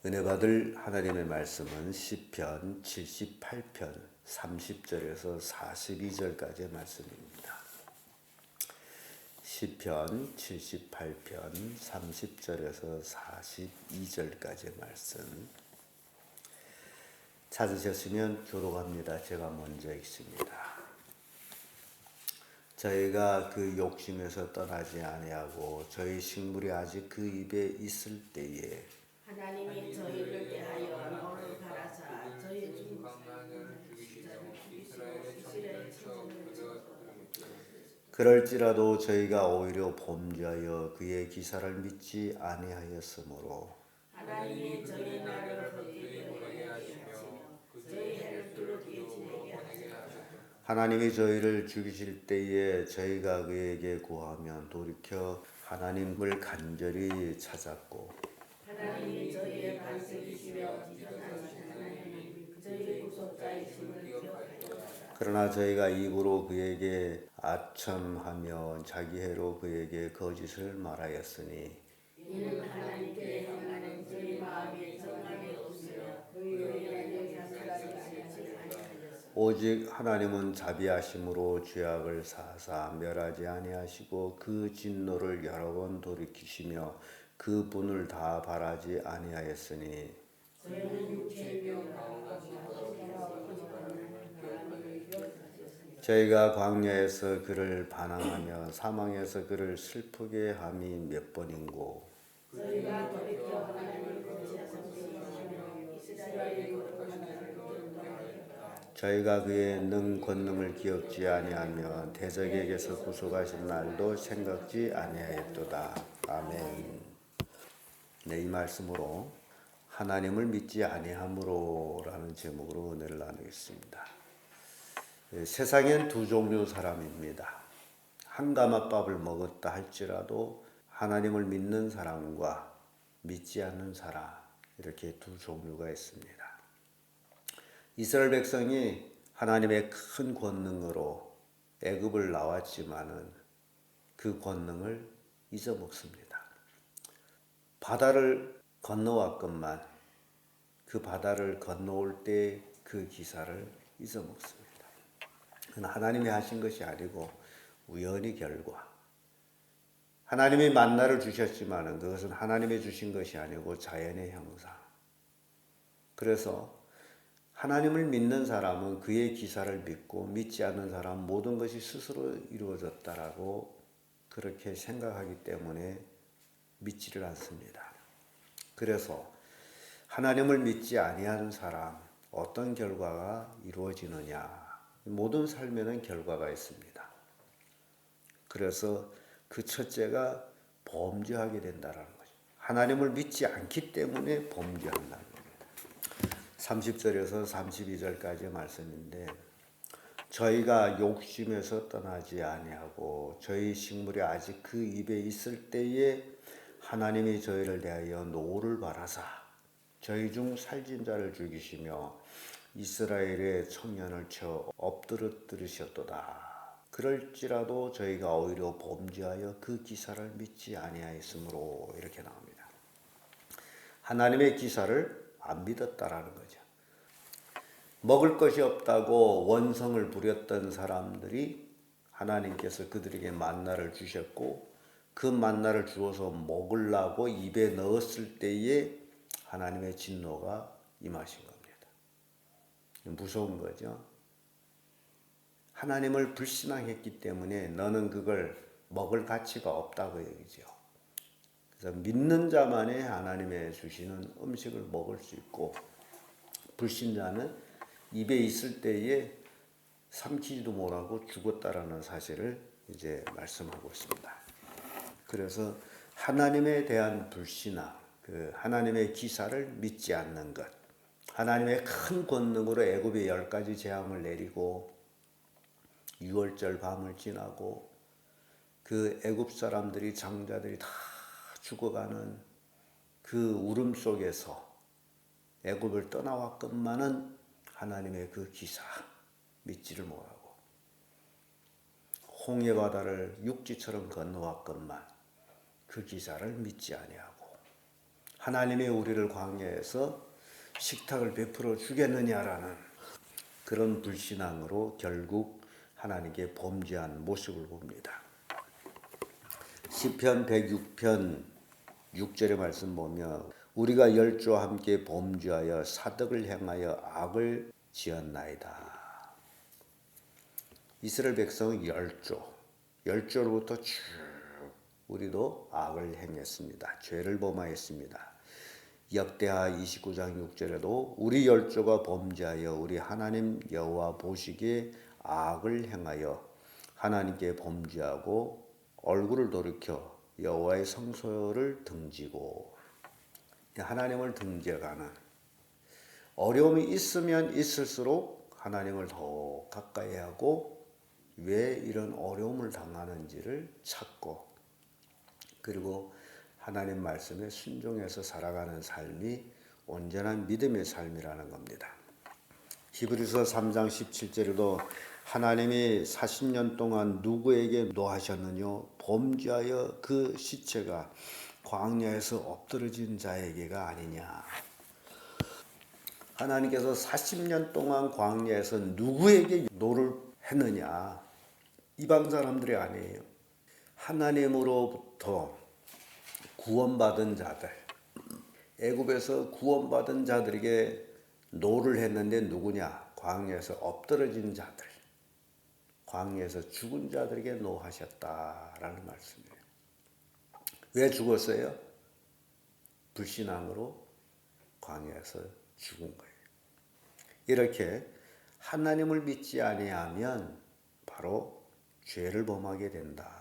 은혜 받을 하나님의 말씀은 시편 78편 30절에서 42절까지의 말씀입니다. 시편 78편 30절에서 42절까지의 말씀 찾으셨으면 교독합니다. 제가 먼저 읽습니다. 저희가 그 욕심에서 떠나지 아니하고 저희 식물이 아직 그 입에 있을 때에 하나님이 저희를 대하여 너를 가라사 저희 중 강난을 죽이시며 이스라엘의 천대를 쳐 그럴지라도 저희가 오히려 범죄하여 그의 기사를 믿지 아니하였으므로 하나님이 저희 날을 헛되이 보내게 하시며 저희 해를 두렵게 지내게 하셨다. 하나님이 저희를 죽이실 때에 저희가 그에게 구하면 돌이켜 하나님을 간절히 찾았고 하나님이 저희의 반석이시며 지존하신 하나님 저희 구속자이심을 기억하였다. 그러나 저희가 입으로 그에게 아첨하며 자기 해로 그에게 거짓을 말하였으니 이는 하나님께 행하는 저희 마음이 정함이 없으며 그의 연약이 하지 아니하였습니다. 오직 하나님은 자비하심으로 죄악을 사하사 멸하지 아니하시고 그 진노를 여러 번 돌이키시며 그 분을 다 바라지 아니하였으니 저희는 육체이며 마음과 저희가 광야에서 그를 반항하며 사망에서 그를 슬프게 함이 몇 번인고 저희가 돌이켜 하나님을 거치하셨으며 이스라엘의 거룩한 자를 경배하였다. 저희가 그의 능 권능을 기억지 아니하며 대적에게서 구속하신 날도 생각지 아니하였도다. 아멘. 네, 이 말씀으로 하나님을 믿지 아니함으로라는 제목으로 은혜를 나누겠습니다. 세상엔 두 종류 사람입니다. 한가마밥을 먹었다 할지라도 하나님을 믿는 사람과 믿지 않는 사람, 이렇게 두 종류가 있습니다. 이스라엘 백성이 하나님의 큰 권능으로 애굽을 나왔지만은 그 권능을 잊어먹습니다. 바다를 건너왔건만 그 바다를 건너올 때 그 기사를 잊어먹습니다. 그건 하나님이 하신 것이 아니고 우연의 결과. 하나님이 만나를 주셨지만 그것은 하나님이 주신 것이 아니고 자연의 형상. 그래서 하나님을 믿는 사람은 그의 기사를 믿고 믿지 않는 사람은 모든 것이 스스로 이루어졌다라고 그렇게 생각하기 때문에 믿지를 않습니다. 그래서 하나님을 믿지 아니하는 사람 어떤 결과가 이루어지느냐? 모든 삶에는 결과가 있습니다. 그래서 그 첫째가 범죄하게 된다는 거죠. 하나님을 믿지 않기 때문에 범죄한다는 겁니다. 30절에서 32절까지의 말씀인데 저희가 욕심에서 떠나지 아니하고 저희 식물이 아직 그 입에 있을 때에 하나님이 저희를 대하여 노를 바라사 저희 중 살진 자를 죽이시며 이스라엘의 청년을 쳐 엎드러뜨리셨도다. 그럴지라도 저희가 오히려 범죄하여 그 기사를 믿지 아니하였으므로 이렇게 나옵니다. 하나님의 기사를 안 믿었다라는 거죠. 먹을 것이 없다고 원성을 부렸던 사람들이 하나님께서 그들에게 만나를 주셨고 그 만나를 주어서 먹으려고 입에 넣었을 때에 하나님의 진노가 임하신 겁니다. 무서운 거죠. 하나님을 불신앙했기 때문에 너는 그걸 먹을 가치가 없다고 얘기죠. 그래서 믿는 자만이 하나님의 주시는 음식을 먹을 수 있고 불신자는 입에 있을 때에 삼키지도 못하고 죽었다라는 사실을 이제 말씀하고 있습니다. 그래서 하나님에 대한 불신앙, 그 하나님의 기사를 믿지 않는 것, 하나님의 큰 권능으로 애굽에 10가지 재앙을 내리고 6월절 밤을 지나고 그 애굽 사람들이 장자들이 다 죽어가는 그 울음 속에서 애굽을 떠나왔건만은 하나님의 그 기사 믿지를 못하고 홍해 바다를 육지처럼 건너왔건만 그 기사를 믿지 아니하고 하나님이 우리를 광야에서 식탁을 베풀어 주겠느냐라는 그런 불신앙으로 결국 하나님께 범죄한 모습을 봅니다. 시편 106편 6절의 말씀 보면 우리가 열조와 함께 범죄하여 사덕을 행하여 악을 지었나이다. 이스라엘 백성은 열조로부터 쭉 우리도 악을 행했습니다. 죄를 범하였습니다. 역대하 29장 6절에도 우리 열조가 범죄하여 우리 하나님 여호와 보시기에 악을 행하여 하나님께 범죄하고 얼굴을 돌이켜 여호와의 성소를 등지고, 하나님을 등져가는, 어려움이 있으면 있을수록 하나님을 더 가까이 하고 왜 이런 어려움을 당하는지를 찾고, 그리고 하나님 말씀에 순종해서 살아가는 삶이 온전한 믿음의 삶이라는 겁니다. 히브리서 3장 17절에도 하나님이 40년 동안 누구에게 노하셨느뇨? 범죄하여 그 시체가 광야에서 엎드러진 자에게가 아니냐. 하나님께서 40년 동안 광야에서 누구에게 노를 했느냐? 이방 사람들이 아니에요. 하나님으로부터 구원받은 자들, 애굽에서 구원받은 자들에게 노를 했는데 누구냐? 광야에서 엎드러진 자들, 광야에서 죽은 자들에게 노하셨다라는 말씀이에요. 왜 죽었어요? 불신앙으로 광야에서 죽은 거예요. 이렇게 하나님을 믿지 아니하면 바로 죄를 범하게 된다.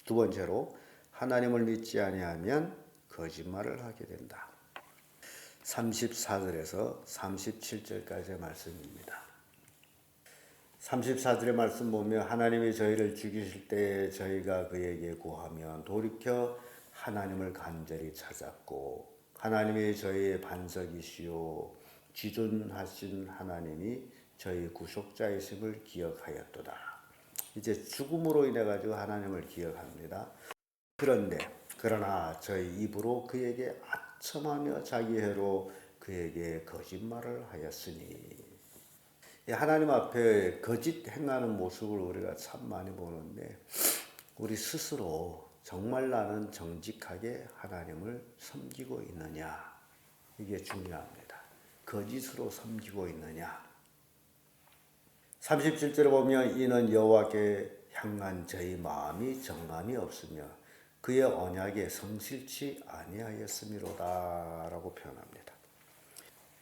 두 번째로 하나님을 믿지 아니하면 거짓말을 하게 된다. 34절에서 37절까지의 말씀입니다. 34절의 말씀 보면 하나님이 저희를 죽이실 때 저희가 그에게 구하면 돌이켜 하나님을 간절히 찾았고 하나님이 저희의 반석이시요 지존하신 하나님이 저희 구속자이심을 기억하였도다. 이제 죽음으로 인해 가지고 하나님을 기억합니다. 그러나 저희 입으로 그에게 아첨하며 자기 해로 그에게 거짓말을 하였으니. 하나님 앞에 거짓 행하는 모습을 우리가 참 많이 보는데 우리 스스로 정말 나는 정직하게 하나님을 섬기고 있느냐, 이게 중요합니다. 거짓으로 섬기고 있느냐. 37절에 보면 이는 여호와께 향한 저희 마음이 정함이 없으며 그의 언약에 성실치 아니하였음이로다 라고 표현합니다.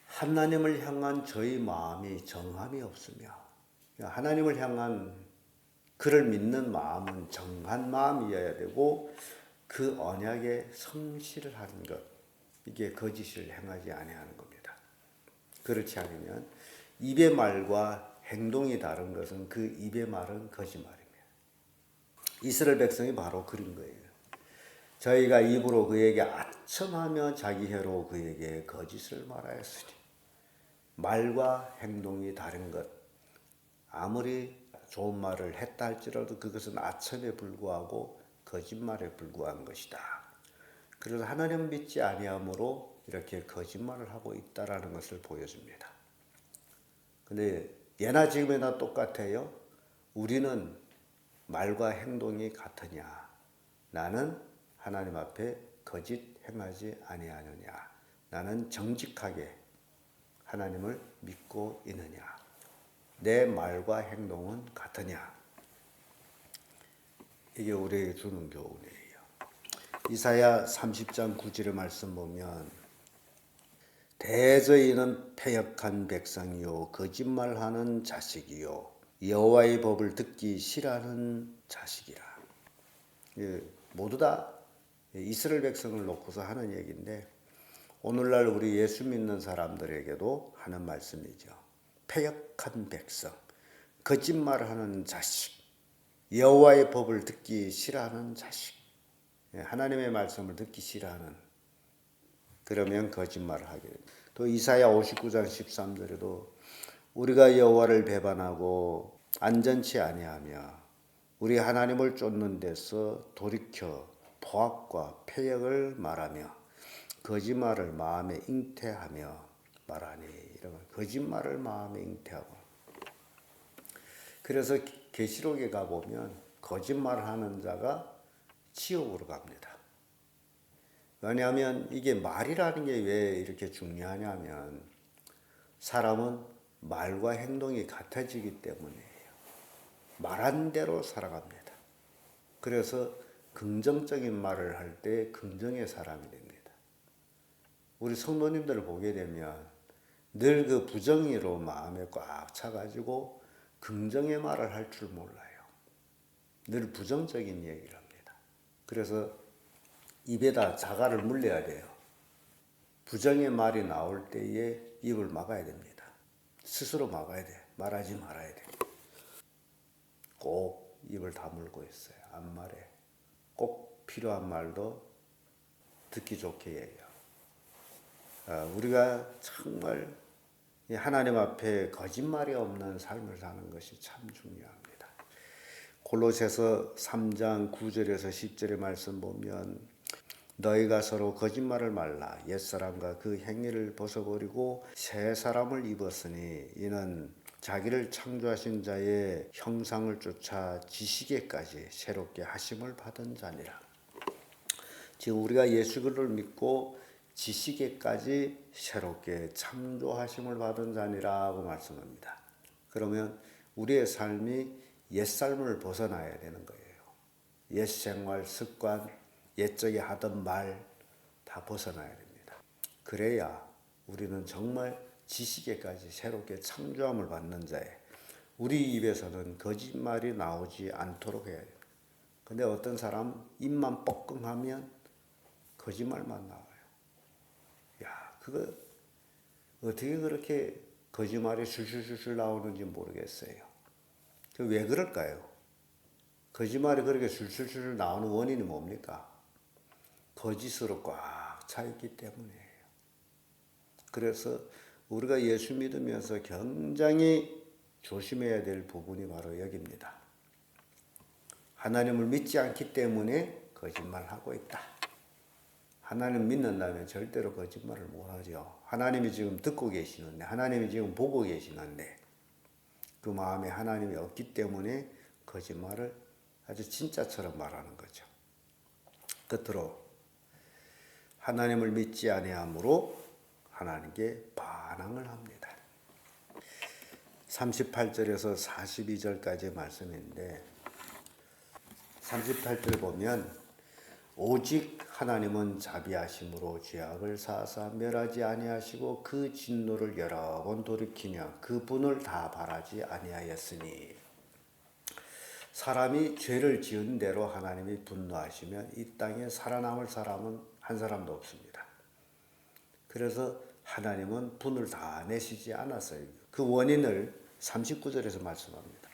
하나님을 향한 저희 마음이 정함이 없으며, 하나님을 향한 그를 믿는 마음은 정한 마음이어야 되고 그 언약에 성실을 하는 것, 이게 거짓을 행하지 아니하는 겁니다. 그렇지 않으면 입의 말과 행동이 다른 것은 그 입의 말은 거짓말입니다. 이스라엘 백성이 바로 그런 거예요. 저희가 입으로 그에게 아첨하며 자기 혀로 그에게 거짓을 말하였으니, 말과 행동이 다른 것, 아무리 좋은 말을 했다 할지라도 그것은 아첨에 불과하고 거짓말에 불과한 것이다. 그래서 하나님 믿지 아니함으로 이렇게 거짓말을 하고 있다라는 것을 보여줍니다. 근데 예나 지금이나 똑같아요. 우리는 말과 행동이 같으냐? 나는 하나님 앞에 거짓 행하지 아니하느냐? 나는 정직하게 하나님을 믿고 있느냐? 내 말과 행동은 같으냐? 이게 우리에게 주는 교훈이에요. 이사야 30장 9절의 말씀 보면 대저희는 패역한 백성이요 거짓말하는 자식이요 여호와의 법을 듣기 싫어하는 자식이라. 모두 다 이스라엘 백성을 놓고서 하는 얘기인데 오늘날 우리 예수 믿는 사람들에게도 하는 말씀이죠. 패역한 백성, 거짓말하는 자식, 여호와의 법을 듣기 싫어하는 자식, 하나님의 말씀을 듣기 싫어하는, 그러면 거짓말을 하게 됩니다. 또 이사야 59장 13절에도 우리가 여호와를 배반하고 안전치 아니하며 우리 하나님을 쫓는 데서 돌이켜 포악과 패역을 말하며 거짓말을 마음에 잉태하며 말하니. 이런 거짓말을 마음에 잉태하고. 그래서 계시록에 가보면 거짓말을 하는 자가 지옥으로 갑니다. 왜냐하면 이게 말이라는 게 왜 이렇게 중요하냐면 사람은 말과 행동이 같아지기 때문이에요. 말한 대로 살아갑니다. 그래서 긍정적인 말을 할 때 긍정의 사람이 됩니다. 우리 성도님들을 보게 되면 늘 그 부정의로 마음에 꽉 차가지고 긍정의 말을 할 줄 몰라요. 늘 부정적인 얘기를 합니다. 그래서 입에다 자갈을 물려야 돼요. 부정의 말이 나올 때에 입을 막아야 됩니다. 스스로 막아야 돼. 말하지 말아야 돼. 꼭 입을 다물고 있어요. 안 말해. 꼭 필요한 말도 듣기 좋게 얘기하고. 우리가 정말 하나님 앞에 거짓말이 없는 삶을 사는 것이 참 중요합니다. 골로새서 3장 9절에서 10절의 말씀 보면 너희가 서로 거짓말을 말라. 옛사람과 그 행위를 벗어버리고 새 사람을 입었으니 이는 자기를 창조하신 자의 형상을 쫓아 지식에까지 새롭게 하심을 받은 자니라. 지금 우리가 예수 그리스도를 믿고 지식에까지 새롭게 창조하심을 받은 자니라고 말씀합니다. 그러면 우리의 삶이 옛삶을 벗어나야 되는 거예요. 옛 생활, 습관, 옛적에 하던 말 다 벗어나야 됩니다. 그래야 우리는 정말 지식에까지 새롭게 창조함을 받는 자예요. 우리 입에서는 거짓말이 나오지 않도록 해야 돼요. 근데 어떤 사람 입만 뻐끔하면 거짓말만 나와요. 야, 그거 어떻게 그렇게 거짓말이 술술술술 나오는지 모르겠어요. 왜 그럴까요? 거짓말이 그렇게 술술술 나오는 원인이 뭡니까? 거짓으로 꽉 차 있기 때문이에요. 그래서 우리가 예수 믿으면서 굉장히 조심해야 될 부분이 바로 여기입니다. 하나님을 믿지 않기 때문에 거짓말하고 있다. 하나님 믿는다면 절대로 거짓말을 못하죠. 하나님이 지금 듣고 계시는데, 하나님이 지금 보고 계시는데 그 마음에 하나님이 없기 때문에 거짓말을 아주 진짜처럼 말하는 거죠. 끝으로 하나님을 믿지 아니하므로 하나님께 반항을 합니다. 38절에서 42절까지의 말씀인데 38절 보면 오직 하나님은 자비하심으로 죄악을 사하사 멸하지 아니하시고 그 진노를 여러 번 돌이키며 그 분을 다 바라지 아니하였으니 사람이 죄를 지은 대로 하나님이 분노하시면 이 땅에 살아남을 사람은 한 사람도 없습니다. 그래서 하나님은 분을 다 내시지 않았어요. 그 원인을 39절에서 말씀합니다.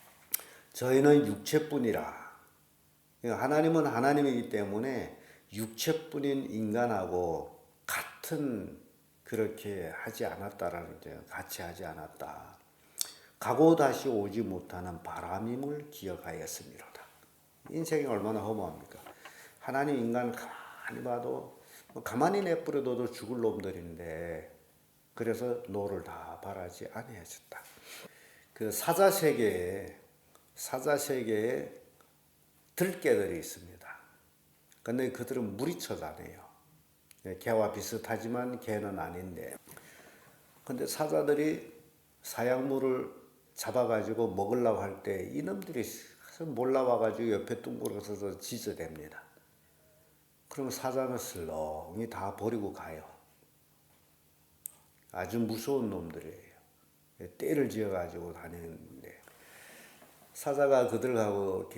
저희는 육체뿐이라. 하나님은 하나님이기 때문에 육체뿐인 인간하고 같은 그렇게 하지 않았다라는 거죠. 같이 하지 않았다. 가고 다시 오지 못하는 바람임을 기억하였음이로다. 인생이 얼마나 허무합니까? 하나님 인간을 가만히 봐도 가만히 내버려둬도 죽을 놈들인데 그래서 노를 다 바라지 아니하셨다. 그 사자세계에 들개들이 있습니다. 근데 그들은 무리쳐 다녀요. 개와 비슷하지만 개는 아닌데. 근데 사자들이 사약물을 잡아가지고 먹으려고 할 때 이놈들이 몰라와가지고 옆에 둥그러서서 짖어댑니다. 그럼 사자는 슬렁이 다 버리고 가요. 아주 무서운 놈들이에요. 떼를 지어가지고 다니는데 사자가 그들하고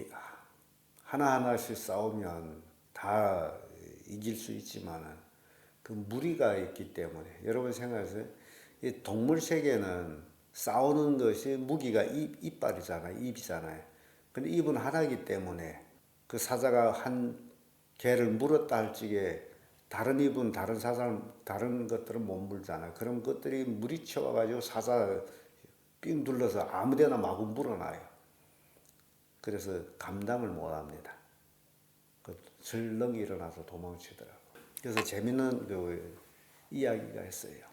하나하나씩 싸우면 다 이길 수 있지만 그 무리가 있기 때문에 여러분 생각하세요. 이 동물 세계는 싸우는 것이 무기가 이빨이잖아요. 입이잖아요. 근데 입은 하나이기 때문에 그 사자가 한 개를 물었다 할지게 다른 입은 다른 다른 것들은 못 물잖아요. 그럼 그것들이 무리쳐 와가지고 사자 삥 둘러서 아무데나 마구 물어놔요. 그래서 감당을 못합니다. 슬렁 일어나서 도망치더라고요. 그래서 재밌는 그 이야기가 했어요.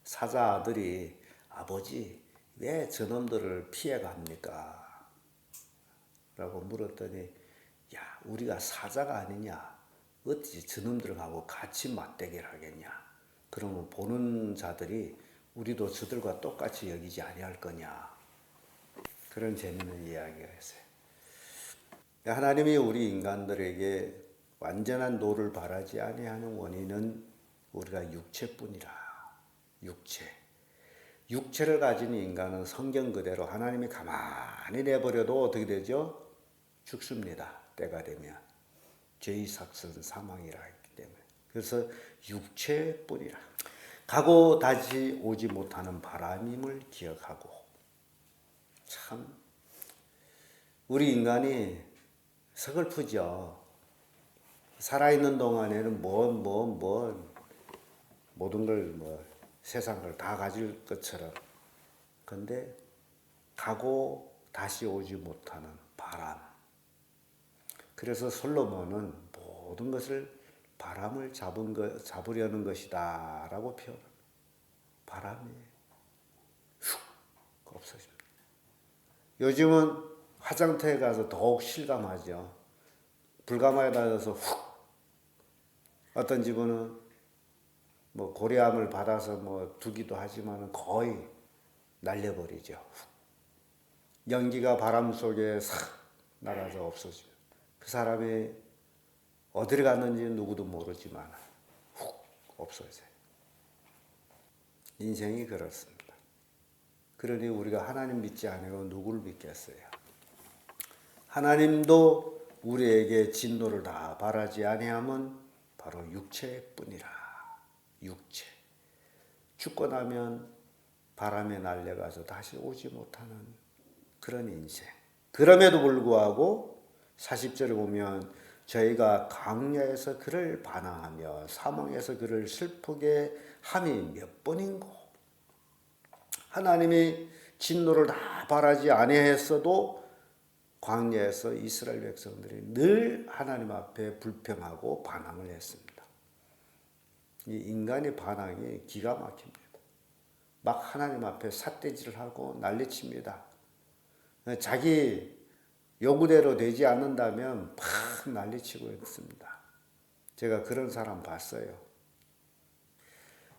사자 아들이 아버지 왜 저놈들을 피해갑니까? 라고 물었더니 야 우리가 사자가 아니냐 어찌 저놈들하고 같이 맞대결 하겠냐 그러면 보는 자들이 우리도 저들과 똑같이 여기지 아니할 거냐 그런 재미있는 이야기가 있어요. 하나님이 우리 인간들에게 완전한 노를 바라지 아니하는 원인은 우리가 육체뿐이라. 육체를 가진 인간은 성경 그대로 하나님이 가만히 내버려도 어떻게 되죠? 죽습니다. 때가 되면. 죄의 삭은 사망이라 했기 때문에. 그래서 육체뿐이라. 가고 다시 오지 못하는 바람임을 기억하고 참 우리 인간이 서글프죠. 살아있는 동안에는 모든 걸 세상 걸 다 가질 것처럼 근데 가고 다시 오지 못하는 바람. 그래서 솔로몬은 모든 것을 바람을 잡으려는 것이다 라고 표현합니다. 바람이 훅 없어집니다. 요즘은 화장터에 가서 더욱 실감하죠. 불가마에 다녀서 훅 어떤 집은 고리암을 받아서 두기도 하지만 거의 날려버리죠. 훅. 연기가 바람 속에 싹 나가서 없어지면 그 사람이 어디를 갔는지 누구도 모르지만 훅 없어져요. 인생이 그렇습니다. 그러니 우리가 하나님 믿지 않으면 누구를 믿겠어요? 하나님도 우리에게 진노를 다 바라지 아니함은 바로 육체뿐이라. 육체. 죽고 나면 바람에 날려가서 다시 오지 못하는 그런 인생. 그럼에도 불구하고 40절에 보면 저희가 광야에서 그를 반항하며 사망에서 그를 슬프게 함이 몇 번인고 하나님이 진노를 다 바라지 아니했어도 광야에서 이스라엘 백성들이 늘 하나님 앞에 불평하고 반항을 했습니다. 이 인간의 반항이 기가 막힙니다. 막 하나님 앞에 삿대질을 하고 난리칩니다. 자기 요구대로 되지 않는다면 막 난리치고 있습니다. 제가 그런 사람 봤어요.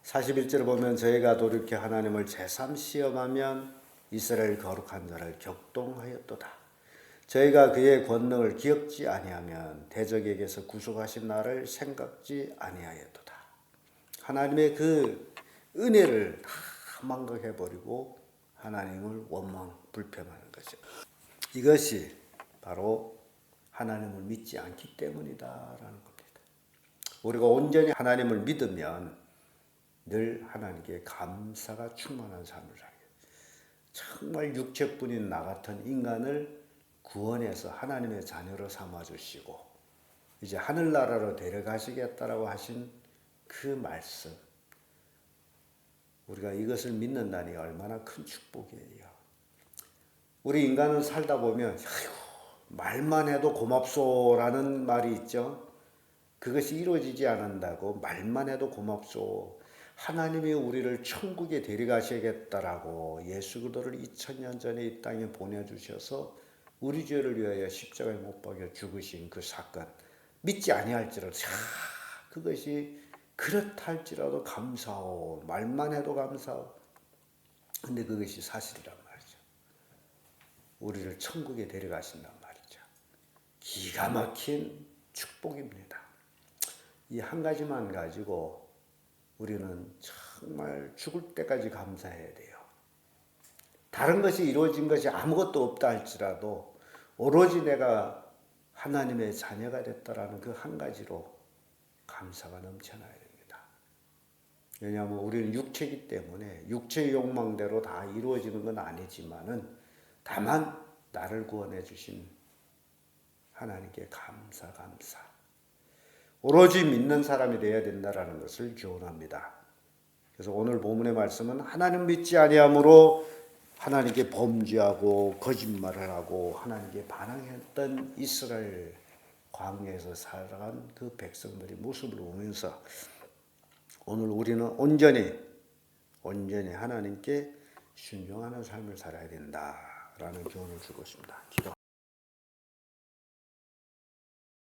41절을 보면 저희가 돌이켜 하나님을 제삼 시험하면 이스라엘 거룩한 자를 격동하였도다. 저희가 그의 권능을 기억지 아니하면 대적에게서 구속하신 나를 생각지 아니하였도다. 하나님의 그 은혜를 다 망각해버리고 하나님을 원망 불평하는 거죠. 이것이 바로 하나님을 믿지 않기 때문이다라는 겁니다. 우리가 온전히 하나님을 믿으면 늘 하나님께 감사가 충만한 삶을 살게. 정말 육체뿐인 나 같은 인간을 구원해서 하나님의 자녀로 삼아주시고 이제 하늘나라로 데려가시겠다라고 하신 그 말씀. 우리가 이것을 믿는다니 얼마나 큰 축복이에요. 우리 인간은 살다 보면 말만 해도 고맙소라는 말이 있죠. 그것이 이루어지지 않는다고 말만 해도 고맙소. 하나님이 우리를 천국에 데려가시겠다라고 예수 그리스도를 2000년 전에 이 땅에 보내주셔서 우리 죄를 위하여 십자가에 못 박여 죽으신 그 사건 믿지 아니할지라도 그것이 그렇다 할지라도 감사하오. 말만 해도 감사하오. 근데 그것이 사실이란 말이죠. 우리를 천국에 데려가신단 말이죠. 기가 막힌 축복입니다. 이 한 가지만 가지고 우리는 정말 죽을 때까지 감사해야 돼요. 다른 것이 이루어진 것이 아무것도 없다 할지라도 오로지 내가 하나님의 자녀가 됐다라는 그 한 가지로 감사가 넘쳐나야 됩니다. 왜냐하면 우리는 육체이기 때문에 육체의 욕망대로 다 이루어지는 건 아니지만은 다만 나를 구원해 주신 하나님께 감사. 오로지 믿는 사람이 되어야 된다라는 것을 교훈합니다. 그래서 오늘 본문의 말씀은 하나님 믿지 아니함으로 하나님께 범죄하고 거짓말을 하고 하나님께 반항했던 이스라엘 광야에서 살아간 그 백성들의 모습을 보면서 오늘 우리는 온전히 하나님께 순종하는 삶을 살아야 된다라는 교훈을 주고 있습니다. 기도.